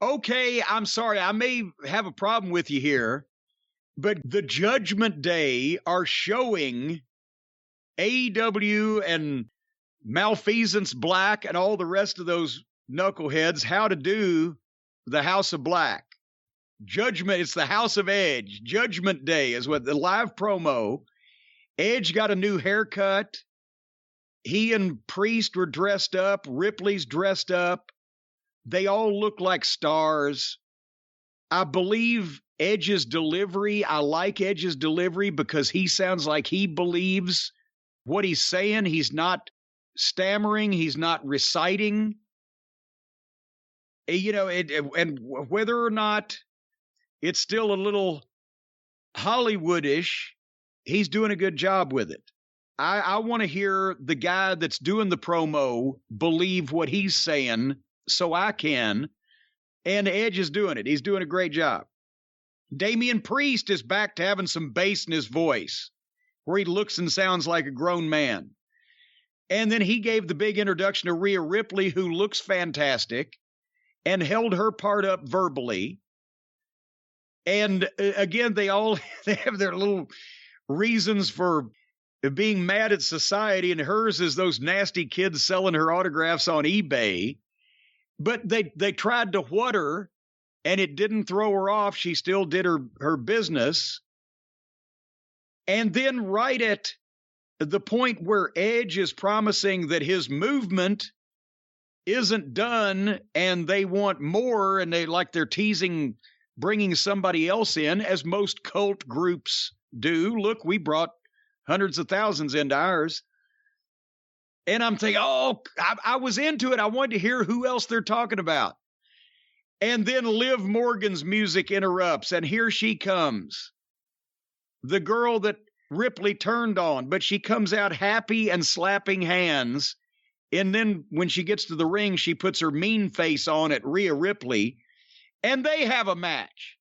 Okay, I'm sorry. I may have a problem with you here, but the Judgment Day are showing AEW and Malfeasance Black and all the rest of those knuckleheads how to do the House of Black. Judgment, it's the House of Edge. Judgment Day is what the live promo. Edge got a new haircut. He and Priest were dressed up. Ripley's dressed up. They all look like stars. I believe Edge's delivery. I like Edge's delivery because he sounds like he believes what he's saying. He's not stammering. He's not reciting. You know, and whether or not it's still a little Hollywoodish, he's doing a good job with it. I want to hear the guy that's doing the promo believe what he's saying so I can. And Edge is doing it. He's doing a great job. Damian Priest is back to having some bass in his voice where he looks and sounds like a grown man. And then he gave the big introduction to Rhea Ripley, who looks fantastic and held her part up verbally. And again, they have their little reasons for being mad at society, and hers is those nasty kids selling her autographs on eBay. But they tried to what her, and it didn't throw her off. She still did her business. And then right at the point where Edge is promising that his movement isn't done and they want more, and they're teasing bringing somebody else in, as most cult groups do. Look, we brought hundreds of thousands into ours. And I'm thinking, I was into it. I wanted to hear who else they're talking about. And then Liv Morgan's music interrupts, and here she comes. The girl that Ripley turned on, but she comes out happy and slapping hands. And then when she gets to the ring, she puts her mean face on at Rhea Ripley, and they have a match.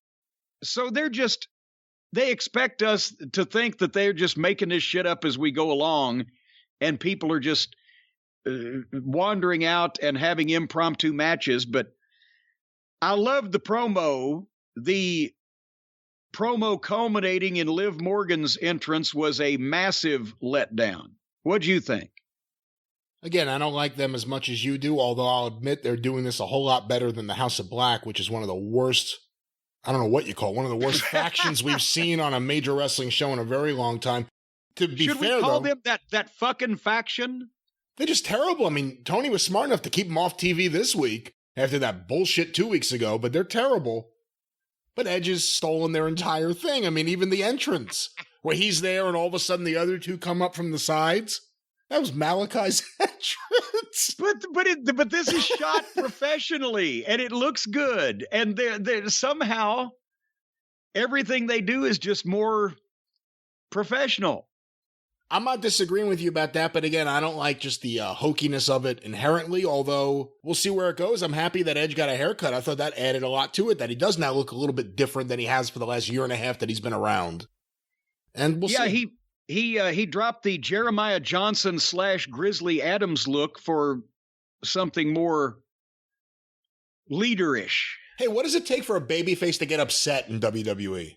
So they expect us to think that they're just making this shit up as we go along, and people are just wandering out and having impromptu matches. But I loved the promo. The promo culminating in Liv Morgan's entrance was a massive letdown. What'd you think? Again, I don't like them as much as you do, although I'll admit they're doing this a whole lot better than the House of Black, which is one of the worst, I don't know what you call it, one of the worst factions we've seen on a major wrestling show in a very long time. To be Should fair, we call though, them that fucking faction? They're just terrible. I mean, Tony was smart enough to keep them off TV this week after that bullshit 2 weeks ago, but they're terrible. But Edge has stolen their entire thing. I mean, even the entrance, where he's there and all of a sudden the other two come up from the sides. That was Malachi's entrance. But this is shot professionally, and it looks good. And they're somehow everything they do is just more professional. I'm not disagreeing with you about that, but again, I don't like just the hokiness of it inherently, although we'll see where it goes. I'm happy that Edge got a haircut. I thought that added a lot to it, that he does now look a little bit different than he has for the last year and a half that he's been around. And we'll see. He dropped the Jeremiah Johnson / Grizzly Adams look for something more leaderish. Hey, what does it take for a babyface to get upset in WWE?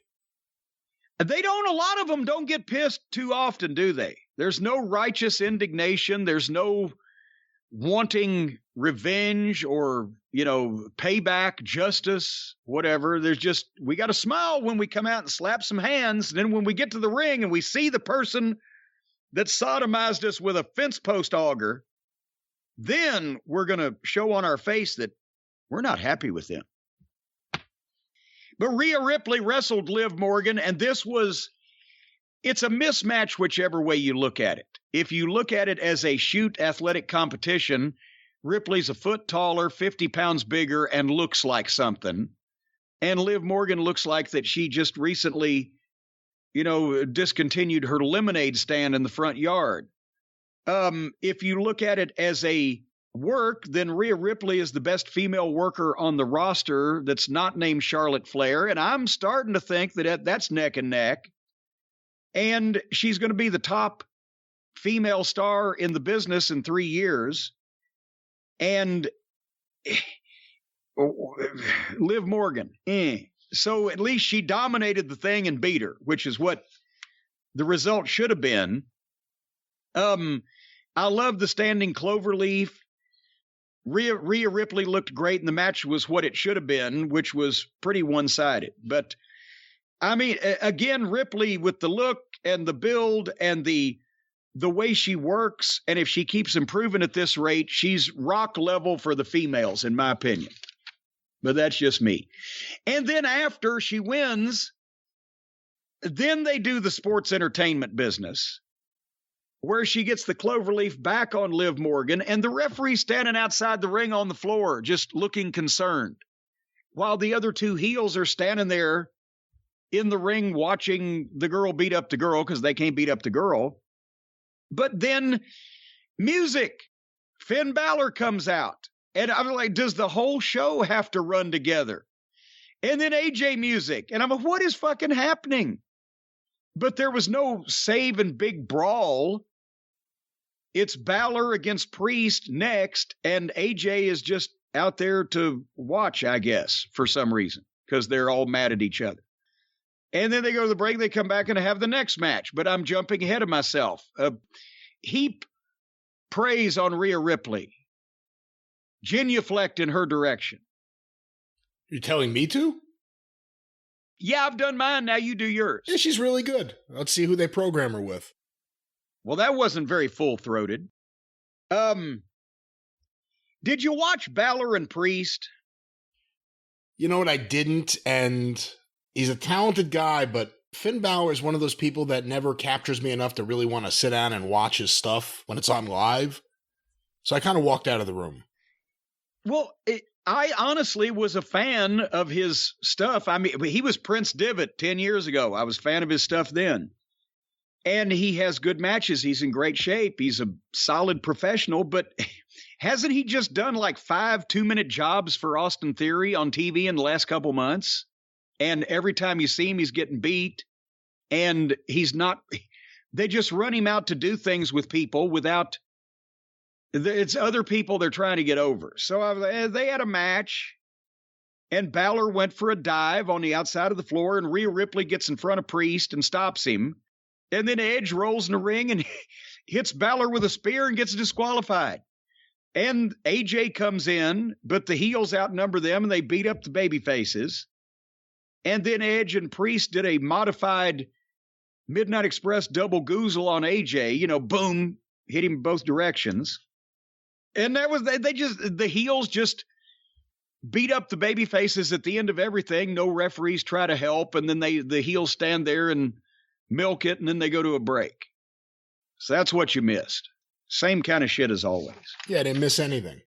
A lot of them don't get pissed too often, do they? There's no righteous indignation. There's no wanting revenge or, payback, justice, whatever. There's just, we got to smile when we come out and slap some hands. And then when we get to the ring and we see the person that sodomized us with a fence post auger, then we're going to show on our face that we're not happy with them. But Rhea Ripley wrestled Liv Morgan, and it's a mismatch whichever way you look at it. If you look at it as a shoot athletic competition, Ripley's a foot taller, 50 pounds bigger, and looks like something. And Liv Morgan looks like that she just recently, discontinued her lemonade stand in the front yard. If you look at it as a work, then Rhea Ripley is the best female worker on the roster that's not named Charlotte Flair, and I'm starting to think that that's neck and neck. And she's going to be the top female star in the business in 3 years. And Liv Morgan. So at least she dominated the thing and beat her, which is what the result should have been. I love the standing cloverleaf. Rhea Ripley looked great, and the match was what it should have been, which was pretty one-sided. But, I mean, again, Ripley with the look and the build and the way she works, and if she keeps improving at this rate, she's rock level for the females, in my opinion. But that's just me. And then after she wins, then they do the sports entertainment business, where she gets the cloverleaf back on Liv Morgan, and the referee standing outside the ring on the floor, just looking concerned, while the other two heels are standing there in the ring watching the girl beat up the girl, because they can't beat up the girl. But then music. Finn Balor comes out. And I'm like, does the whole show have to run together? And then AJ music. And I'm like, what is fucking happening? But there was no save and big brawl. It's Balor against Priest next, and AJ is just out there to watch, I guess, for some reason, because they're all mad at each other. And then they go to the break, they come back and have the next match, but I'm jumping ahead of myself. Heap praise on Rhea Ripley. Genuflect in her direction. You're telling me to? Yeah, I've done mine, now you do yours. Yeah, she's really good. Let's see who they program her with. Well, that wasn't very full-throated. Did you watch Balor and Priest? You know what, I didn't, and he's a talented guy, but Finn Balor is one of those people that never captures me enough to really want to sit down and watch his stuff when it's on live. So I kind of walked out of the room. Well, I honestly was a fan of his stuff. I mean, he was Prince Devitt 10 years ago. I was a fan of his stuff then. And he has good matches. He's in great shape. He's a solid professional, but hasn't he just done like 5 2-minute jobs for Austin Theory on TV in the last couple months? And every time you see him, he's getting beat. And he's not, they just run him out to do things with people without, it's other people they're trying to get over. So they had a match, and Balor went for a dive on the outside of the floor, and Rhea Ripley gets in front of Priest and stops him. And then Edge rolls in the ring and hits Balor with a spear and gets disqualified. And AJ comes in, but the heels outnumber them, and they beat up the baby faces. And then Edge and Priest did a modified Midnight Express double goozle on AJ. You know, boom, hit him both directions. And that was, the heels just beat up the baby faces at the end of everything. No referees try to help. And then the heels stand there and milk it, and then they go to a break. So that's what you missed. Same kind of shit as always. Yeah, I didn't miss anything.